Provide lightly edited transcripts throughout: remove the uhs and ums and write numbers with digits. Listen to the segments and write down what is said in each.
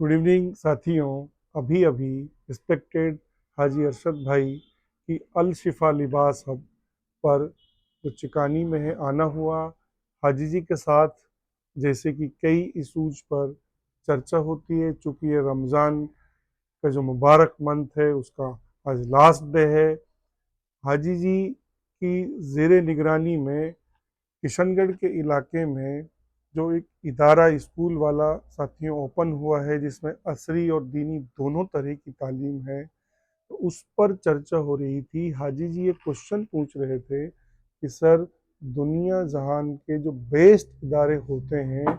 Good evening साथियों। अभी अभी रिस्पेक्टेड हाजी अरशद भाई की अल शिफा लिबास हब पर जो चिकानी में है आना हुआ। हाजी जी के साथ जैसे कि कई इशूज पर चर्चा होती है, चूँकि ये रमज़ान का जो मुबारक मंथ है उसका आज लास्ट डे है। हाजी जी की ज़ेर निगरानी में किशनगढ़ के इलाके में जो एक इदारा स्कूल वाला साथियों ओपन हुआ है, जिसमें असरी और दीनी दोनों तरह की तालीम है, तो उस पर चर्चा हो रही थी। हाजी जी ये क्वेश्चन पूछ रहे थे कि सर, दुनिया जहान के जो बेस्ट इदारे होते हैं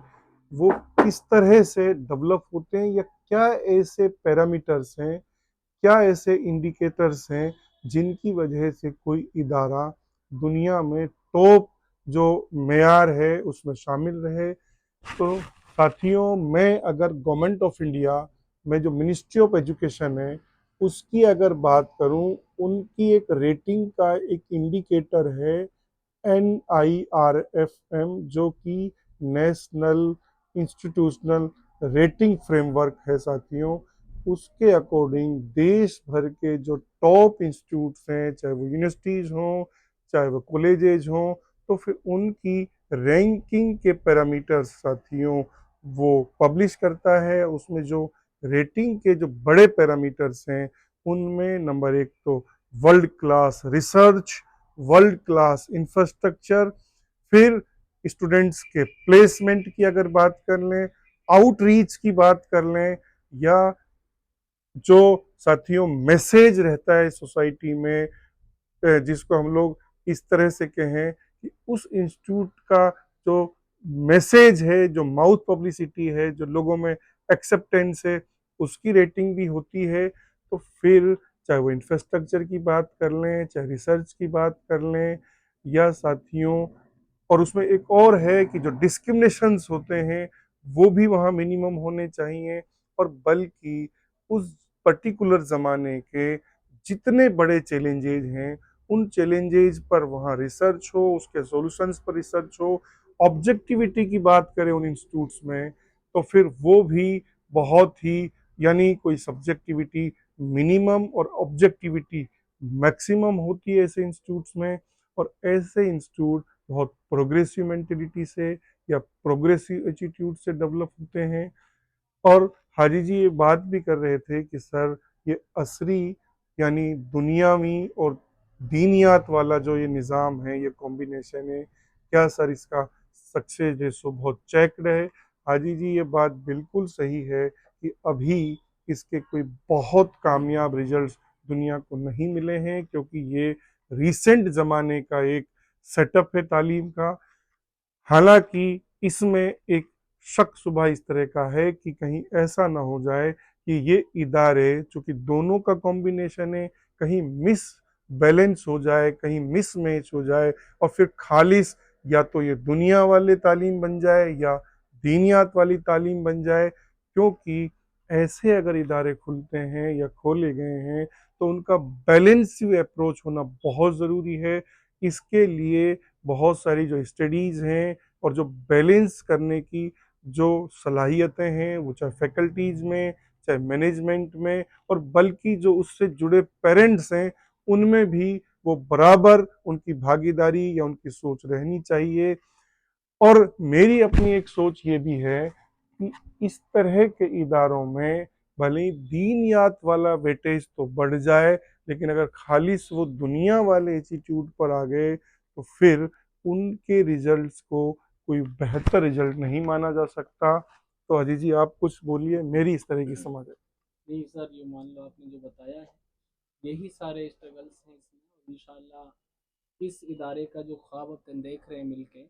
वो किस तरह से डेवलप होते हैं, या क्या ऐसे पैरामीटर्स हैं, क्या ऐसे इंडिकेटर्स हैं जिनकी वजह से कोई इदारा दुनिया में टॉप जो मेयार है उसमें शामिल रहे। तो साथियों, मैं अगर गवर्नमेंट ऑफ इंडिया में जो मिनिस्ट्री ऑफ एजुकेशन है उसकी अगर बात करूं, उनकी एक रेटिंग का एक इंडिकेटर है NIRFM, जो कि नेशनल इंस्टीट्यूशनल रेटिंग फ्रेमवर्क है साथियों। उसके अकॉर्डिंग देश भर के जो टॉप इंस्टीट्यूट्स हैं, चाहे वो यूनिवर्सिटीज़ हों, चाहे वो कॉलेजेज हों, तो फिर उनकी रैंकिंग के पैरामीटर्स साथियों वो पब्लिश करता है। उसमें जो रेटिंग के जो बड़े पैरामीटर्स हैं उनमें नंबर एक तो world class research, world class infrastructure, फिर स्टूडेंट्स के प्लेसमेंट की अगर बात कर लें, आउटरीच की बात कर लें, या जो साथियों मैसेज रहता है सोसाइटी में, जिसको हम लोग इस तरह से कहें कि उस इंस्टीट्यूट का जो मैसेज है, जो माउथ पब्लिसिटी है, जो लोगों में एक्सेप्टेंस है, उसकी रेटिंग भी होती है। तो फिर चाहे वो इंफ्रास्ट्रक्चर की बात कर लें, चाहे रिसर्च की बात कर लें, या साथियों, और उसमें एक और है कि जो डिस्क्रिमिनेशंस होते हैं वो भी वहाँ मिनिमम होने चाहिए। और बल्कि उस पर्टिकुलर ज़माने के जितने बड़े चैलेंजेज हैं उन चैलेंजेज पर वहाँ रिसर्च हो, उसके सॉल्यूशंस पर रिसर्च हो। ऑब्जेक्टिविटी की बात करें उन इंस्टीट्यूट्स में, तो फिर वो भी बहुत ही, यानी कोई सब्जेक्टिविटी मिनिमम और ऑब्जेक्टिविटी मैक्सिमम होती है ऐसे इंस्टीट्यूट्स में। और ऐसे इंस्टीट्यूट बहुत प्रोग्रेसिव मेंटेलिटी से या प्रोग्रेसिव एटीट्यूड से डेवलप होते हैं। और हाजी जी ये बात भी कर रहे थे कि सर, ये असरी यानी दुनियावी और दीनियात वाला जो ये निज़ाम है, ये कॉम्बिनेशन है, क्या सर इसका सक्सेस रेशो बहुत चेक्ड है? हाजी जी ये बात बिल्कुल सही है कि अभी इसके कोई बहुत कामयाब रिजल्ट्स दुनिया को नहीं मिले हैं, क्योंकि ये रिसेंट ज़माने का एक सेटअप है तालीम का। हालांकि इसमें एक शक शुबा इस तरह का है कि कहीं ऐसा ना हो जाए कि ये इदारे, चूंकि दोनों का कॉम्बिनेशन है, कहीं मिस बैलेंस हो जाए, कहीं मिस मैच हो जाए, और फिर खालिस या तो ये दुनिया वाले तालीम बन जाए या दीनियात वाली तालीम बन जाए। क्योंकि ऐसे अगर इदारे खुलते हैं या खोले गए हैं तो उनका बैलेंसिव अप्रोच होना बहुत ज़रूरी है। इसके लिए बहुत सारी जो स्टडीज़ हैं और जो बैलेंस करने की जो सलाहियतें हैं, वो चाहे फैकल्टीज़ में, चाहे मैनेजमेंट में, और बल्कि जो उससे जुड़े पेरेंट्स हैं उनमें भी वो बराबर उनकी भागीदारी या उनकी सोच रहनी चाहिए। और मेरी अपनी एक सोच ये भी है कि इस तरह के इदारों में भले ही दीनियात वाला वेटेज तो बढ़ जाए, लेकिन अगर खालिस वो दुनिया वाले एटीट्यूड पर आ गए तो फिर उनके रिजल्ट्स को कोई बेहतर रिजल्ट नहीं माना जा सकता। तो अजीत जी आप कुछ बोलिए, मेरी इस तरह की समझ है। नहीं सर, ये मान लो आपने जो बताया है, यही सारे स्ट्रगल्स हैं इसमें। और इंशाल्लाह इस इदारे का जो ख्वाब अपन देख रहे हैं मिलके,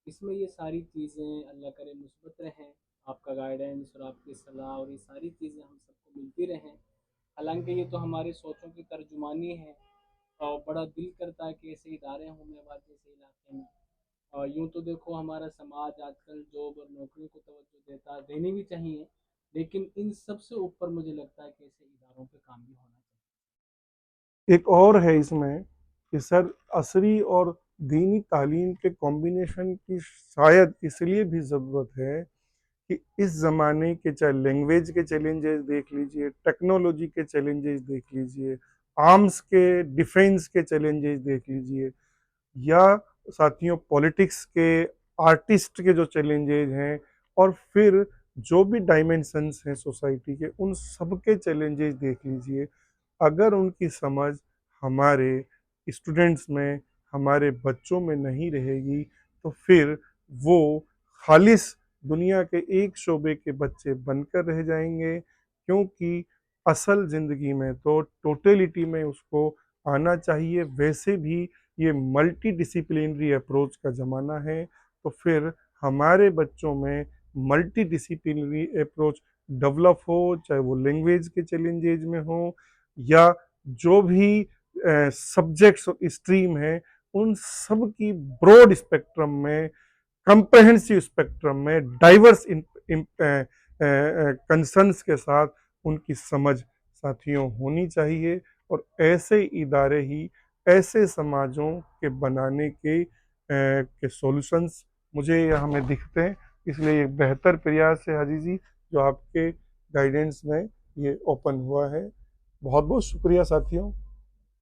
इसमें ये सारी चीज़ें अल्लाह करे मुस्बत रहें। आपका गाइडेंस और आपकी सलाह और ये सारी चीज़ें हम सबको मिलती रहें। हालांकि ये तो हमारी सोचों की तर्जुमानी है, और बड़ा दिल करता है कि ऐसे इदारे हों मेवात जैसे इलाके में। और यूँ तो देखो हमारा समाज आजकल जॉब और नौकरी को तवज्जो देता है, देनी भी चाहिए, लेकिन इन सब से ऊपर मुझे लगता है कि ऐसे इदारों पे काम भी होना चाहिए। एक और है इसमें कि सर, असरी और दीनी तालीम के कॉम्बिनेशन की शायद इसलिए भी ज़रूरत है कि इस ज़माने के चाहे लैंग्वेज के चैलेंजेस देख लीजिए, टेक्नोलॉजी के चैलेंजेस देख लीजिए, आर्म्स के डिफेंस के चैलेंजेस देख लीजिए, या साथियों पॉलिटिक्स के आर्टिस्ट के जो चैलेंजेस हैं, और फिर जो भी डायमेंशंस हैं सोसाइटी के, उन सब के चैलेंजेस देख लीजिए। अगर उनकी समझ हमारे स्टूडेंट्स में, हमारे बच्चों में नहीं रहेगी, तो फिर वो खालिस दुनिया के एक शोबे के बच्चे बनकर रह जाएंगे, क्योंकि असल ज़िंदगी में तो टोटलिटी में उसको आना चाहिए। वैसे भी ये मल्टी डिसिप्लिनरी अप्रोच का ज़माना है, तो फिर हमारे बच्चों में मल्टी डिसिप्लिनरी अप्रोच डेवलप हो, चाहे वो लैंग्वेज के चैलेंजेज में हो, या जो भी सब्जेक्ट्स स्ट्रीम है, उन सब की ब्रॉड स्पेक्ट्रम में, कंप्रहेंसिव स्पेक्ट्रम में, डाइवर्स कंसर्न्स के साथ उनकी समझ साथियों होनी चाहिए। और ऐसे इदारे ही ऐसे समाजों के बनाने के सॉल्यूशंस मुझे यहाँ में दिखते हैं। इसलिए एक बेहतर प्रयास है हाजी जी, जो आपके गाइडेंस में ये ओपन हुआ है। बहुत बहुत शुक्रिया साथियों।